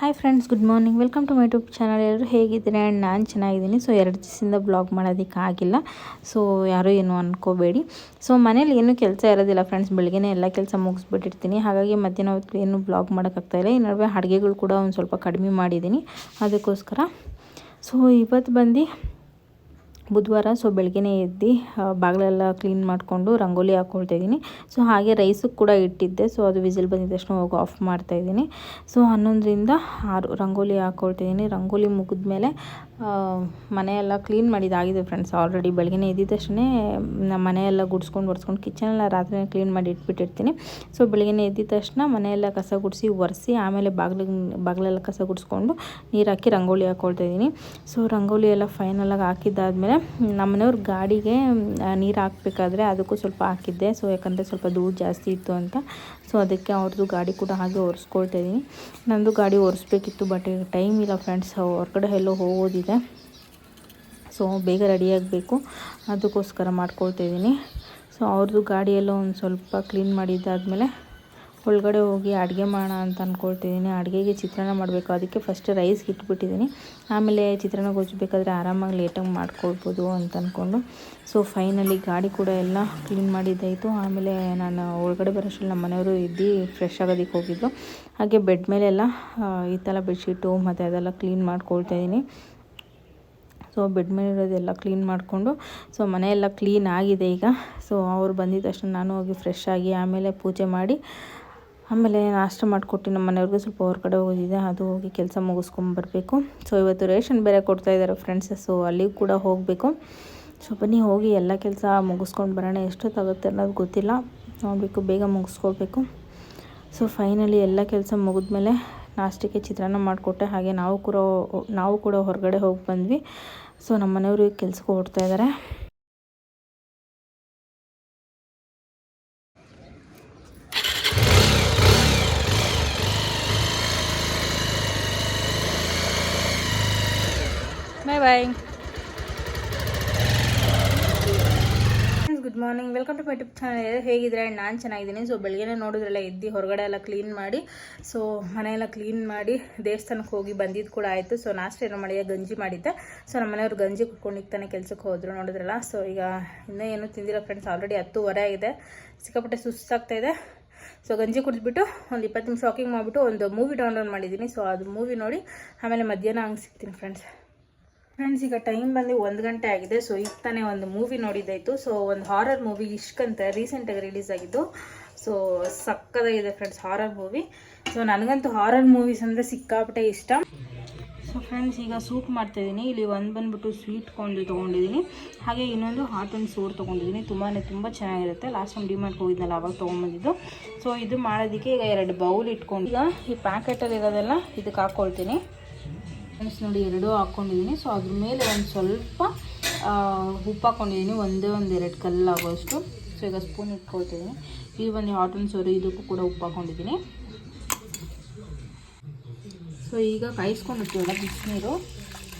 Hi friends, good morning. Welcome to my YouTube channel. ಎಲ್ಲರೂ ಹೇಗಿದ್ದೀರಾ? And ನಾನು ಚೆನ್ನಾಗಿದ್ದೀನಿ. ಸೊ 2 ದಿವಸದಿಂದ ಬ್ಲಾಗ್ ಮಾಡೋದಕ್ಕಾಗಿಲ್ಲ. ಸೊ ಯಾರೂ ಏನು ಅಂದ್ಕೋಬೇಡಿ. ಸೊ ಮನೇಲಿ ಏನೂ ಕೆಲಸ ಇರೋದಿಲ್ಲ ಫ್ರೆಂಡ್ಸ್. ಬೆಳಗ್ಗೆನೇ ಎಲ್ಲ ಕೆಲಸ ಮುಗಿಸ್ಬಿಟ್ಟಿರ್ತೀನಿ. ಹಾಗಾಗಿ ಮಧ್ಯಾಹ್ನ ಹೊತ್ತು ಏನು ಬ್ಲಾಗ್ ಮಾಡೋಕ್ಕಾಗ್ತಾಯಿಲ್ಲ. ಈ ನಡುವೆ ಅಡುಗೆಗಳು ಕೂಡ ಒಂದು ಸ್ವಲ್ಪ ಕಡಿಮೆ ಮಾಡಿದ್ದೀನಿ ಅದಕ್ಕೋಸ್ಕರ. ಸೊ ಇವತ್ತು ಬಂದು ಬುಧವಾರ. ಸೊ ಬೆಳಗ್ಗೆನೇ ಎದ್ದು ಬಾಗಿಲೆಲ್ಲ ಕ್ಲೀನ್ ಮಾಡಿಕೊಂಡು ರಂಗೋಲಿ ಹಾಕ್ಕೊಳ್ತಾಯಿದ್ದೀನಿ. ಸೊ ಹಾಗೆ ರೈಸಿಗೆ ಕೂಡ ಇಟ್ಟಿದ್ದೆ. ಸೊ ಅದು ವಿಸಿಲ್ ಬಂದಿದ ತಕ್ಷಣ ಹೋಗಿ ಆಫ್ ಮಾಡ್ತಾಯಿದ್ದೀನಿ. ಸೊ 11ರಿಂದ 6 ರಂಗೋಲಿ ಹಾಕ್ಕೊಳ್ತಾಯಿದ್ದೀನಿ. ರಂಗೋಲಿ ಮುಗಿದ್ಮೇಲೆ ಮನೆಯೆಲ್ಲ ಕ್ಲೀನ್ ಮಾಡಿದ್ದಾಗಿದೆ ಫ್ರೆಂಡ್ಸ್. ಆಲ್ರೆಡಿ ಬೆಳಗ್ಗೆನೇ ಎದ್ದಿದ ತಕ್ಷಣ ಮನೆಯೆಲ್ಲ ಗುಡಿಸ್ಕೊಂಡು ಒರೆಸ್ಕೊಂಡು ಕಿಚನೆಲ್ಲ ರಾತ್ರಿನೇ ಕ್ಲೀನ್ ಮಾಡಿ ಇಟ್ಬಿಟ್ಟಿರ್ತೀನಿ. ಸೊ ಬೆಳಗ್ಗೆನೇ ಎದ್ದಿದ ತಕ್ಷಣ ಮನೆಯೆಲ್ಲ ಕಸ ಗುಡಿಸಿ ಒರೆಸಿ ಆಮೇಲೆ ಬಾಗಿಲೆಲ್ಲ ಕಸ ಗುಡಿಸ್ಕೊಂಡು ನೀರು ಹಾಕಿ ರಂಗೋಲಿ ಹಾಕ್ಕೊಳ್ತಾಯಿದ್ದೀನಿ. ಸೊ ರಂಗೋಲಿ ಎಲ್ಲ ಫೈನಲಾಗಿ ಹಾಕಿದ್ದಾದಮೇಲೆ ನಮ್ಮನೆಯವ್ರ ಗಾಡಿಗೆ ನೀರು ಹಾಕಬೇಕಾದ್ರೆ ಅದಕ್ಕೂ ಸ್ವಲ್ಪ ಹಾಕಿದ್ದೆ. ಸೊ ಯಾಕಂದರೆ ಸ್ವಲ್ಪ ಧೂಳು ಜಾಸ್ತಿ ಇತ್ತು ಅಂತ. ಸೊ ಅದಕ್ಕೆ ಅವ್ರದ್ದು ಗಾಡಿ ಕೂಡ ಹಾಗೆ ಒರೆಸ್ಕೊಳ್ತಾ ಇದ್ದೀನಿ. ನನ್ನದು ಗಾಡಿ ಒರೆಸ್ಬೇಕಿತ್ತು, ಬಟ್ ಈಗ ಟೈಮ್ ಇಲ್ಲ ಫ್ರೆಂಡ್ಸ್. ಹೊರಗಡೆ ಎಲ್ಲೋ ಹೋಗೋದಿದೆ. ಸೊ ಬೇಗ ರೆಡಿಯಾಗಬೇಕು, ಅದಕ್ಕೋಸ್ಕರ ಮಾಡ್ಕೊಳ್ತಾ ಇದ್ದೀನಿ. ಸೊ ಅವ್ರದ್ದು ಗಾಡಿಯೆಲ್ಲ ಒಂದು ಸ್ವಲ್ಪ ಕ್ಲೀನ್ ಮಾಡಿದ್ದಾದಮೇಲೆ ಒಳಗಡೆ ಹೋಗಿ ಅಡುಗೆ ಮಾಡೋಣ ಅಂತ ಅಂದ್ಕೊಳ್ತಿದ್ದೀನಿ. ಅಡುಗೆಗೆ ಚಿತ್ರಾನ್ನ ಮಾಡಬೇಕು. ಅದಕ್ಕೆ ಫಸ್ಟ್ ರೈಸ್ಗೆ ಇಟ್ಬಿಟ್ಟಿದ್ದೀನಿ. ಆಮೇಲೆ ಚಿತ್ರಾನ್ನ ಗೊಜ್ಜಬೇಕಾದ್ರೆ ಆರಾಮಾಗಿ ಲೇಟಾಗಿ ಮಾಡ್ಕೊಳ್ಬೋದು ಅಂತ ಅಂದ್ಕೊಂಡು. ಸೊ ಫೈನಲಿ ಗಾಡಿ ಕೂಡ ಎಲ್ಲ ಕ್ಲೀನ್ ಮಾಡಿದ್ದಾಯಿತು. ಆಮೇಲೆ ನಾನು ಒಳಗಡೆ ಬರೋಷ್ಟರಲ್ಲಿ ನಮ್ಮ ಮನೆಯವರು ಎದ್ದು ಫ್ರೆಶ್ ಆಗೋದಕ್ಕೆ ಹೋಗಿದ್ದು. ಹಾಗೆ ಬೆಡ್ ಮೇಲೆಲ್ಲ ಈ ಥರ ಬೆಡ್ಶೀಟು ಮತ್ತು ಅದೆಲ್ಲ ಕ್ಲೀನ್ ಮಾಡ್ಕೊಳ್ತಾಯಿದ್ದೀನಿ. ಸೊ ಬೆಡ್ ಮೇಲೆ ಇರೋದೆಲ್ಲ ಕ್ಲೀನ್ ಮಾಡಿಕೊಂಡು ಸೊ ಮನೆಯೆಲ್ಲ ಕ್ಲೀನ್ ಆಗಿದೆ ಈಗ. ಸೊ ಅವ್ರು ಬಂದಿದ್ದ ತಕ್ಷಣ ನಾನು ಹೋಗಿ ಫ್ರೆಶ್ ಆಗಿ ಆಮೇಲೆ ಪೂಜೆ ಮಾಡಿ ಆಮೇಲೆ ನಾಷ್ಟ ಮಾಡಿಕೊಟ್ಟು ನಮ್ಮ ಮನೆಯವ್ರಿಗೆ ಸ್ವಲ್ಪ ಹೊರಗಡೆ ಹೋಗಿದ್ದೆ. ಅದು ಹೋಗಿ ಕೆಲಸ ಮುಗಿಸ್ಕೊಂಬರ್ಬೇಕು. ಸೊ ಇವತ್ತು ರೇಷನ್ ಬೇರೆ ಕೊಡ್ತಾಯಿದ್ದಾರೆ ಫ್ರೆಂಡ್ಸ್. ಸೊ ಅಲ್ಲಿಗೂ ಕೂಡ ಹೋಗಬೇಕು. ಸೊ ಬನ್ನಿ ಹೋಗಿ ಎಲ್ಲ ಕೆಲಸ ಮುಗಿಸ್ಕೊಂಡು ಬರೋಣ. ಎಷ್ಟೊತ್ತಾಗುತ್ತೆ ಅನ್ನೋದು ಗೊತ್ತಿಲ್ಲ, ನೋಡಬೇಕು, ಬೇಗ ಮುಗಿಸ್ಕೊಳ್ಬೇಕು. ಸೊ ಫೈನಲಿ ಎಲ್ಲ ಕೆಲಸ ಮುಗಿದ್ಮೇಲೆ ನಾಷ್ಟಕ್ಕೆ ಚಿತ್ರಾನ್ನ ಮಾಡಿಕೊಟ್ಟೆ. ಹಾಗೆ ನಾವು ಕೂಡ ಹೊರಗಡೆ ಹೋಗಿ ಬಂದ್ವಿ. ಸೊ ನಮ್ಮ ಮನೆಯವರು ಕೆಲಸಕ್ಕೆ ಹೊರಡ್ತಾ ಇದ್ದಾರೆ. Bye. Good morning, welcome to my YouTube channel. ಹೇಗಿದ್ರೆ ನಾನು ಚೆನ್ನಾಗಿದ್ದೀನಿ. ಸೊ ಬೆಳಗ್ಗೆನೇ ನೋಡಿದ್ರೆಲ್ಲ ಎದ್ದು ಹೊರಗಡೆ ಎಲ್ಲ ಕ್ಲೀನ್ ಮಾಡಿ, ಸೊ ಮನೆಯೆಲ್ಲ ಕ್ಲೀನ್ ಮಾಡಿ ದೇವಸ್ಥಾನಕ್ಕೆ ಹೋಗಿ ಬಂದಿದ್ದು ಕೂಡ ಆಯಿತು. ಸೊ ನಾಷ್ಟ ಏನೋ ಮಾಡಿ ಗಂಜಿ ಮಾಡಿದ್ದೆ. ಸೊ ನಮ್ಮ ಮನೆಯವ್ರು ಗಂಜಿ ಕುಟ್ಕೊಂಡು ತಾನೇ ಕೆಲಸಕ್ಕೆ ಹೋದರು, ನೋಡಿದ್ರಲ್ಲ. ಸೊ ಈಗ ಇನ್ನೂ ಏನೂ ತಿಂದಿಲ್ಲ ಫ್ರೆಂಡ್ಸ್. ಆಲ್ರೆಡಿ 10:15 ಆಗಿದೆ. ಸಿಕ್ಕಾಪಟ್ಟೆ ಸುಸ್ತಾಗ್ತಾಯಿದೆ. ಸೊ ಗಂಜಿ ಕುಡಿದ್ಬಿಟ್ಟು ಒಂದು 20 ನಿಮಿಷ ವಾಕಿಂಗ್ ಮಾಡಿಬಿಟ್ಟು ಒಂದು ಮೂವಿ ಡೌನ್ಲೋಡ್ ಮಾಡಿದ್ದೀನಿ. ಸೊ ಅದು ಮೂವಿ ನೋಡಿ ಆಮೇಲೆ ಮಧ್ಯಾಹ್ನ ಹಂಗೆ ಸಿಗ್ತೀನಿ ಫ್ರೆಂಡ್ಸ್. ಈಗ ಟೈಮ್ ಬಂದು 1 ಗಂಟೆ ಆಗಿದೆ. ಸೊ ಈಗ ತಾನೇ ಒಂದು ಮೂವಿ ನೋಡಿದ್ದಾಯಿತು. ಸೊ ಒಂದು ಹಾರರ್ ಮೂವಿ ಇಷ್ಕ್ ಅಂತ ರೀಸೆಂಟಾಗಿ ರಿಲೀಸ್ ಆಗಿದ್ದು. ಸೊ ಸಕ್ಕತ್ತಾಗಿದೆ ಫ್ರೆಂಡ್ಸ್ ಹಾರರ್ ಮೂವಿ. ಸೊ ನನಗಂತೂ ಹಾರರ್ ಮೂವೀಸ್ ಅಂದರೆ ಸಿಕ್ಕಾಪಟ್ಟೆ ಇಷ್ಟ. ಸೊ ಫ್ರೆಂಡ್ಸ್ ಈಗ ಸೂಪ್ ಮಾಡ್ತಾಯಿದ್ದೀನಿ. ಇಲ್ಲಿ ಒಂದು ಬಂದುಬಿಟ್ಟು ಸ್ವೀಟ್ ಕಾರ್ನ್ ತೊಗೊಂಡಿದ್ದೀನಿ. ಹಾಗೆ ಇನ್ನೊಂದು ಹಾಟ್ ಆ್ಯಂಡ್ ಸೋರ್ ತೊಗೊಂಡಿದ್ದೀನಿ. ತುಂಬ ಚೆನ್ನಾಗಿರುತ್ತೆ. ಲಾಸ್ಟ್ ಟೈಮ್ ಡಿಮಾರ್ಟ್ಗೆ ಹೋಗಿದ್ನಲ್ಲ ಅವಾಗ ತೊಗೊಂಬಂದಿದ್ದು. ಸೊ ಇದು ಮಾಡೋದಕ್ಕೆ ಈಗ 2 ಬೌಲ್ ಇಟ್ಕೊಂಡು ಈಗ ಈ ಪ್ಯಾಕೆಟಲ್ಲಿ ಇರೋದೆಲ್ಲ ಇದಕ್ಕೆ ಹಾಕ್ಕೊಳ್ತೀನಿ ಫ್ರೆಂಡ್ಸ್. ನೋಡಿ 2 ಹಾಕ್ಕೊಂಡಿದ್ದೀನಿ. ಸೊ ಅದ್ರ ಮೇಲೆ ಒಂದು ಸ್ವಲ್ಪ ಉಪ್ಪು ಹಾಕ್ಕೊಂಡಿದ್ದೀನಿ, ಒಂದು 2 ಕಲ್ಲಾಗುವಷ್ಟು. ಸೊ ಈಗ ಸ್ಪೂನ್ ಇಟ್ಕೊಳ್ತಿದ್ದೀನಿ. ಈ ಒಂದು ಹಾಟ್ ಆ್ಯಂಡ್ ಸೋರು ಇದಕ್ಕೂ ಕೂಡ ಉಪ್ಪು ಹಾಕ್ಕೊಂಡಿದ್ದೀನಿ. ಸೊ ಈಗ ಕಾಯಿಸ್ಕೊಂಡಿರ್ತೀವಲ್ಲ ಬಿಸಿನೀರು,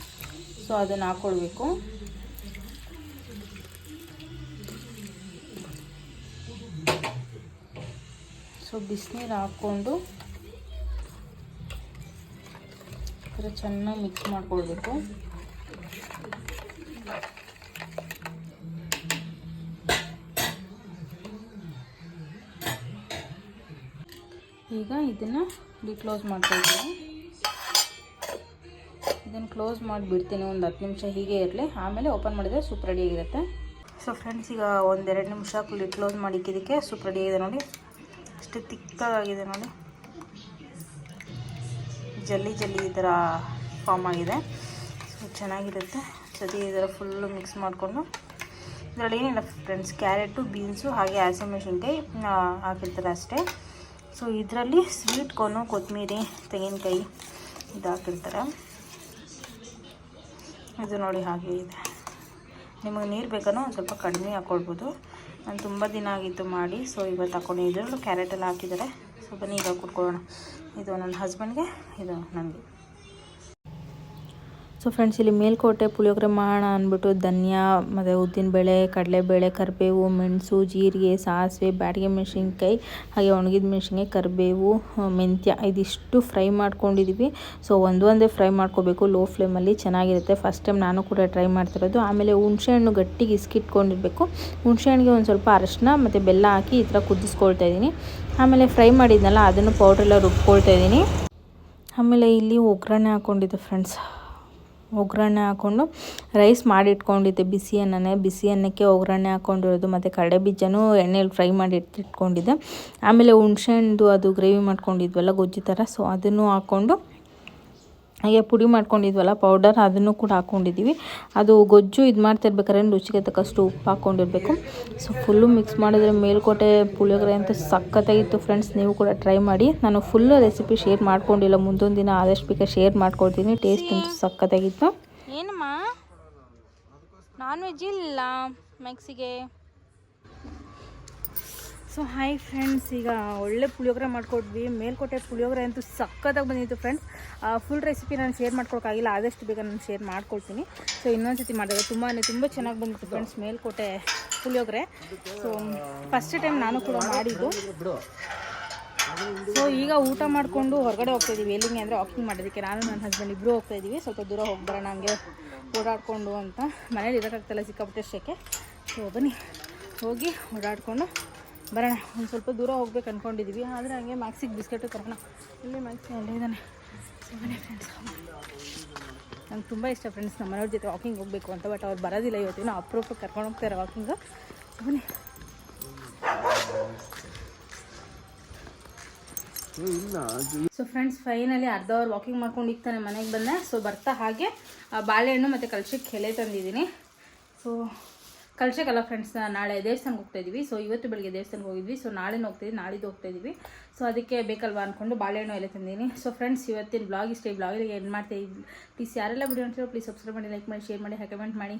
ಸೊ ಅದನ್ನು ಹಾಕ್ಕೊಳ್ಬೇಕು. ಸೊ ಬಿಸಿನೀರು ಹಾಕ್ಕೊಂಡು ಚೆನ್ನಾಗಿ ಮಿಕ್ಸ್ ಮಾಡ್ಕೊಳ್ಬೇಕು. ಈಗ ಇದನ್ನು ಕ್ಲೋಸ್ ಮಾಡ್ಕೊಳ್ತೀನಿ. ಇದನ್ನು ಕ್ಲೋಸ್ ಮಾಡಿಬಿಡ್ತೀನಿ ಒಂದು 10 ನಿಮಿಷ ಹೀಗೆ ಇರಲಿ. ಆಮೇಲೆ ಓಪನ್ ಮಾಡಿದರೆ ಸೂಪ್ ರೆಡಿಯಾಗಿರುತ್ತೆ. ಸೊ ಫ್ರೆಂಡ್ಸ್ ಈಗ 1-2 ನಿಮಿಷ ಕ್ಲೋಸ್ ಮಾಡಿಕ್ಕಿದ್ದಕ್ಕೆ ಸೂಪ್ ರೆಡಿಯಾಗಿದೆ ನೋಡಿ. ಅಷ್ಟು ತಿಕ್ಕಾಗಿದೆ ನೋಡಿ, ಜಲ್ಲಿ ಈ ಥರ ಫಾರ್ಮ್ ಆಗಿದೆ. ಸೊ ಚೆನ್ನಾಗಿರುತ್ತೆ. ಸತಿ ಈ ಥರ ಫುಲ್ಲು ಮಿಕ್ಸ್ ಮಾಡಿಕೊಂಡು ಇದರಲ್ಲಿ ಏನಿಲ್ಲ ಫ್ರೆಂಡ್ಸ್, ಕ್ಯಾರೆಟು, ಬೀನ್ಸು ಹಾಗೆ ಹಸಿಮೆಣಸಿನ್ಕಾಯಿ ಹಾಕಿರ್ತಾರೆ ಅಷ್ಟೇ. ಸೊ ಇದರಲ್ಲಿ ಸ್ವೀಟ್ ಕಾರ್ನು, ಕೊತ್ತಂಬರಿ, ತೆಂಗಿನಕಾಯಿ ಇದು ಹಾಕಿರ್ತಾರೆ. ಇದು ನೋಡಿ ಹಾಗೆ ಇದೆ. ನಿಮಗೆ ನೀರು ಬೇಕನೋ ಒಂದು ಸ್ವಲ್ಪ ಕಡಿಮೆ ಹಾಕ್ಕೊಳ್ಬೋದು. ನಾನು ತುಂಬ ದಿನ ಆಗಿತ್ತು ಮಾಡಿ, ಸೊ ಇವತ್ತು ಹಾಕ್ಕೊಂಡು ಇದರಲ್ಲೂ ಕ್ಯಾರೆಟೆಲ್ಲ ಹಾಕಿದ್ದಾರೆ. ಸೊ ಬನ್ನಿ ಈಗ ಕುಟ್ಕೊಳ್ಳೋಣ. ಇದು ನನ್ನ ಹಸ್ಬೆಂಡ್ಗೆ, ಇದು ನನಗೆ. ಸೊ ಫ್ರೆಂಡ್ಸ್, ಇಲ್ಲಿ ಮೇಲ್ಕೋಟೆ ಪುಳಿಯೋಗರೆ ಮಾಡೋಣ ಅಂದ್ಬಿಟ್ಟು ಧನಿಯಾ ಮತ್ತು ಉದ್ದಿನಬೇಳೆ, ಕಡಲೆಬೇಳೆ, ಕರಿಬೇವು, ಮೆಣಸು, ಜೀರಿಗೆ, ಸಾಸಿವೆ, ಬ್ಯಾಡಗೆ ಮೆಣಸಿನ್ಕಾಯಿ, ಹಾಗೆ ಒಣಗಿದ ಮೆಣಸಿನ್ಕಾಯಿ, ಕರಿಬೇವು, ಮೆಂತ್ಯ ಇದಿಷ್ಟು ಫ್ರೈ ಮಾಡ್ಕೊಂಡಿದ್ದೀವಿ. ಸೊ ಒಂದೇ ಫ್ರೈ ಮಾಡ್ಕೋಬೇಕು ಲೋ ಫ್ಲೇಮಲ್ಲಿ, ಚೆನ್ನಾಗಿರುತ್ತೆ. ಫಸ್ಟ್ ಟೈಮ್ ನಾನು ಕೂಡ ಟ್ರೈ ಮಾಡ್ತಿರೋದು. ಆಮೇಲೆ ಹುಣಸೆಹಣ್ಣು ಗಟ್ಟಿಗೆ ಇಸ್ಕಿಟ್ಕೊಂಡಿರಬೇಕು. ಹುಣಸೆಹಣ್ಣಿಗೆ ಒಂದು ಸ್ವಲ್ಪ ಅರಿಶಿನ ಮತ್ತು ಬೆಲ್ಲ ಹಾಕಿ ಈ ಥರ ಕುದಿಸ್ಕೊಳ್ತಾ ಇದ್ದೀನಿ. ಆಮೇಲೆ ಫ್ರೈ ಮಾಡಿದ್ನಲ್ಲ ಅದನ್ನು ಪೌಡ್ರೆಲ್ಲ ರುಬ್ಕೊಳ್ತಾ ಇದ್ದೀನಿ. ಆಮೇಲೆ ಇಲ್ಲಿ ಒಗ್ಗರಣೆ ಹಾಕ್ಕೊಂಡಿದ್ದೆ ಫ್ರೆಂಡ್ಸ್. ಒಗ್ಗರಣೆ ಹಾಕ್ಕೊಂಡು ರೈಸ್ ಮಾಡಿಟ್ಕೊಂಡಿದ್ದೆ, ಬಿಸಿ ಅನ್ನಕ್ಕೆ ಒಗ್ಗರಣೆ ಹಾಕ್ಕೊಂಡಿರೋದು. ಮತ್ತು ಕಡಲೆ ಬೀಜನೂ ಎಣ್ಣೆಯಲ್ಲಿ ಫ್ರೈ ಮಾಡಿ ಇಟ್ಕೊಂಡಿದ್ದೆ. ಆಮೇಲೆ ಹುಣಸೆಹಣ್ಣು ಅದು ಗ್ರೇವಿ ಮಾಡ್ಕೊಂಡಿದ್ವಲ್ಲ ಗೊಜ್ಜು ಥರ, ಸೊ ಅದನ್ನು ಹಾಕ್ಕೊಂಡು ಹಾಗೆ ಪುಡಿ ಮಾಡ್ಕೊಂಡಿದ್ವಲ್ಲ ಪೌಡರ್, ಅದನ್ನು ಕೂಡ ಹಾಕ್ಕೊಂಡಿದ್ದೀವಿ. ಅದು ಗೊಜ್ಜು ಇದು ಮಾಡ್ತಿರ್ಬೇಕಾದ್ರೆ ರುಚಿಗೆ ತಕ್ಕಷ್ಟು ಉಪ್ಪು ಹಾಕ್ಕೊಂಡಿರ್ಬೇಕು. ಸೊ ಫುಲ್ಲು ಮಿಕ್ಸ್ ಮಾಡಿದ್ರೆ ಮೇಲ್ಕೋಟೆ ಪುಳಿಯೋಗರೆ ಅಂತ ಸಖತ್ತಾಗಿತ್ತು ಫ್ರೆಂಡ್ಸ್. ನೀವು ಕೂಡ ಟ್ರೈ ಮಾಡಿ. ನಾನು ಫುಲ್ಲು ರೆಸಿಪಿ ಶೇರ್ ಮಾಡ್ಕೊಂಡಿಲ್ಲ, ಮುಂದೊಂದು ದಿನ ಆದಷ್ಟು ಬೇಗ ಶೇರ್ ಮಾಡ್ಕೊಳ್ತೀನಿ. ಟೇಸ್ಟ್ ಅಂತೂ ಸಖತ್ತಾಗಿತ್ತು. ಏನಮ್ಮ ನಾನ್ ವೆಜ್ ಇಲ್ಲ ಮೆಕ್ಸಿಗೆ. ಸೊ ಹಾಯ್ ಫ್ರೆಂಡ್ಸ್, ಈಗ ಒಳ್ಳೆ ಪುಳಿಯೋಗರೆ ಮಾಡ್ಕೊಟ್ವಿ. ಮೇಲ್ಕೋಟೆ ಪುಳಿಯೋಗರೆ ಅಂತೂ ಸಖತ್ತಾಗಿ ಬಂದಿತ್ತು ಫ್ರೆಂಡ್ಸ್. ಫುಲ್ ರೆಸಿಪಿ ನಾನು ಶೇರ್ ಮಾಡ್ಕೊಳಕ್ಕಾಗಿಲ್ಲ, ಆದಷ್ಟು ಬೇಗ ನಾನು ಶೇರ್ ಮಾಡ್ಕೊಳ್ತೀನಿ. ಸೊ ಇನ್ನೊಂದು ಸತಿ ಮಾಡಿದಾಗ ತುಂಬ ಚೆನ್ನಾಗಿ ಬಂದಿತ್ತು friends Melkote puliyogare. So first time ನಾನು ಕೂಡ ಮಾಡಿದ್ದು. ಸೊ ಈಗ ಊಟ ಮಾಡಿಕೊಂಡು ಹೊರಗಡೆ ಹೋಗ್ತಾಯಿದ್ದೀವಿ. ಎಲ್ಲಿಗೆ ಅಂದರೆ ವಾಕಿಂಗ್ ಮಾಡೋದಕ್ಕೆ. ನಾನು ನನ್ನ ಹಸ್ಬೆಂಡ್ ಇಬ್ಬರು ಹೋಗ್ತಾಯಿದ್ದೀವಿ. ಸ್ವಲ್ಪ ದೂರ ಹೋಗ್ಬರೋಣ ಹಂಗೆ ಓಡಾಡಿಕೊಂಡು ಅಂತ. ಮನೇಲಿ ಇರೋಕ್ಕಾಗ್ತಾಯಿಲ್ಲ, ಸಿಕ್ಕಾಪಟ್ಟೆ ಶೆಕೆ. ಸೊ ಬನ್ನಿ ಹೋಗಿ ಓಡಾಡಿಕೊಂಡು ಬರೋಣ. ಒಂದು ಸ್ವಲ್ಪ ದೂರ ಹೋಗ್ಬೇಕು ಅಂದ್ಕೊಂಡಿದ್ದೀವಿ, ಆದರೆ ಹಂಗೆ ಮ್ಯಾಕ್ಸಿಗೆ ಬಿಸ್ಕೆಟು ತರೋಣ. ಇಲ್ಲಿ ಮ್ಯಾಕ್ಸಿ ಅಲ್ಲೇ ಇದ್ದಾನೆ. ಸೊ ಬನ್ನಿ ಫ್ರೆಂಡ್ಸ್, ನಂಗೆ ತುಂಬ ಇಷ್ಟ ಫ್ರೆಂಡ್ಸ್ ನಮ್ಮ ಮನೆಯವ್ರ ಜೊತೆ ವಾಕಿಂಗ್ ಹೋಗಬೇಕು ಅಂತ. ಬಟ್ ಅವ್ರು ಬರೋದಿಲ್ಲ ಇವತ್ತು, ನಾವು ಅಪರೂಪಕ್ಕೆ ಕರ್ಕೊಂಡು ಹೋಗ್ತಾರೆ ವಾಕಿಂಗು. ಬನ್ನಿ. ಸೊ ಫ್ರೆಂಡ್ಸ್, ಫೈನಲಿ ಅರ್ಧ ಅವರ್ ವಾಕಿಂಗ್ ಮಾಡ್ಕೊಂಡು ಇಕ್ತಾನೆ ಮನೆಗೆ ಬಂದೆ. ಸೊ ಬರ್ತಾ ಹಾಗೆ ಬಾಳೆಹಣ್ಣು ಮತ್ತು ಕಳ್ಸಕ್ಕೆ ಎಲೆ ತಂದಿದ್ದೀನಿ. ಸೊ ಕಳ್ಸಕ್ಕಲ್ಲ ಫ್ರೆಂಡ್ಸ್, ನಾಳೆ ದೇವಸ್ಥಾನಕ್ಕೆ ಹೋಗ್ತಾಯಿದ್ದೀವಿ. ಸೊ ಇವತ್ತು ಬೆಳಗ್ಗೆ ದೇವಸ್ಥಾನಕ್ಕೆ ಹೋಗಿದ್ವಿ. ಸೊ ನಾಳೆನೂ ಹೋಗ್ತಾಯಿದ್ವಿ, ನಾಳಿದ್ದು ಹೋಗ್ತಾಯಿದ್ದೀವಿ. ಸೊ ಅದಕ್ಕೆ ಬೇಕಲ್ವಾ ಅಂದ್ಕೊಂಡು ಬಾಳೆಹಣ್ಣು ಎಲೆ ತಂದಿದ್ದೀನಿ. ಸೊ ಫ್ರೆಂಡ್ಸ್, ಇವತ್ತಿನ ಬ್ಲಾಗ್ ಇಷ್ಟೇ. ಬ್ಲಾಗಿಗೆ ಏನು ಮಾಡ್ತಾಯಿದ್ವಿ. ಪ್ಲೀಸ್ ಯಾರೆಲ್ಲ ವಿಡಿಯೋ ನೋಡ್ತೀರೋ ಪ್ಲೀಸ್ ಸಬ್ಸ್ಕ್ರೈಬ್ ಮಾಡಿ, ಲೈಕ್ ಮಾಡಿ, ಶೇರ್ ಮಾಡಿ, ಕಮೆಂಟ್ ಮಾಡಿ.